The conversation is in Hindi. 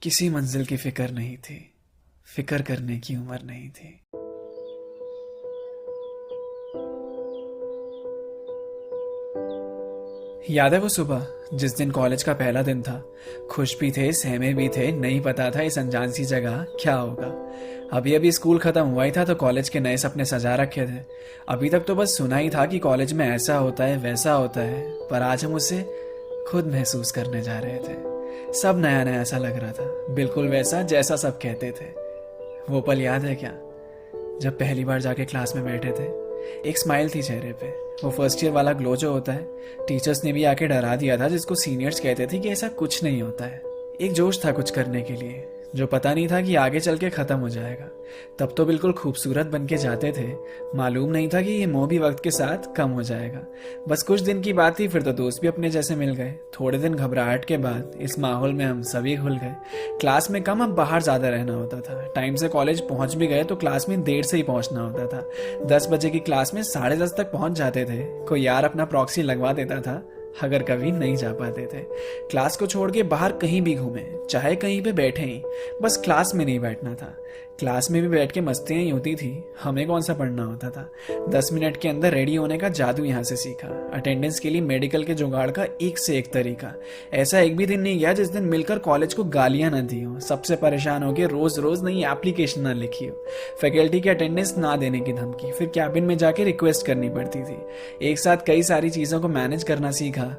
किसी मंजिल की फिक्र नहीं थी, फिक्र करने की उम्र नहीं थी। याद है वो सुबह जिस दिन कॉलेज का पहला दिन था। खुश भी थे, सहमे भी थे, नहीं पता था इस अनजान सी जगह क्या होगा। अभी अभी स्कूल खत्म हुआ ही था तो कॉलेज के नए सपने सजा रखे थे। अभी तक तो बस सुना ही था कि कॉलेज में ऐसा होता है वैसा होता है, पर आज हम उसे खुद महसूस करने जा रहे थे। सब नया नया सा लग रहा था, बिल्कुल वैसा जैसा सब कहते थे। वो पल याद है क्या, जब पहली बार जाके क्लास में बैठे थे? एक स्माइल थी चेहरे पे, वो फर्स्ट ईयर वाला ग्लो जो होता है। टीचर्स ने भी आके डरा दिया था, जिसको सीनियर्स कहते थे कि ऐसा कुछ नहीं होता है। एक जोश था कुछ करने के लिए, जो पता नहीं था कि आगे चल के खत्म हो जाएगा। तब तो बिल्कुल खूबसूरत बन के जाते थे, मालूम नहीं था कि ये मोह भी वक्त के साथ कम हो जाएगा। बस कुछ दिन की बात थी, फिर तो दोस्त भी अपने जैसे मिल गए। थोड़े दिन घबराहट के बाद इस माहौल में हम सभी घुल गए। क्लास में कम, अब बाहर ज्यादा रहना होता था। टाइम से कॉलेज पहुंच भी गए तो क्लास में देर से ही पहुंचना होता था। 10 बजे की क्लास में 10:30 तक पहुंच जाते थे। कोई यार अपना प्रॉक्सी लगवा देता था अगर कभी नहीं जा पाते थे। क्लास को छोड़ के बाहर कहीं भी घूमे, चाहे कहीं पे बैठे ही, बस क्लास में नहीं बैठना था। क्लास में भी बैठ के मस्तियां ही होती थी, हमें कौन सा पढ़ना होता था। 10 मिनट के अंदर रेडी होने का जादू यहाँ से सीखा। अटेंडेंस के लिए मेडिकल के जुगाड़ का एक से एक तरीका। ऐसा एक भी दिन नहीं गया जिस दिन मिलकर कॉलेज को गालियां न दी हो, सबसे परेशान होकर रोज रोज नई एप्लीकेशन ना लिखी हो, फैकल्टी की अटेंडेंस ना देने की धमकी, फिर कैबिन में जाके रिक्वेस्ट करनी पड़ती थी। एक साथ कई सारी चीजों को मैनेज करना सीखा।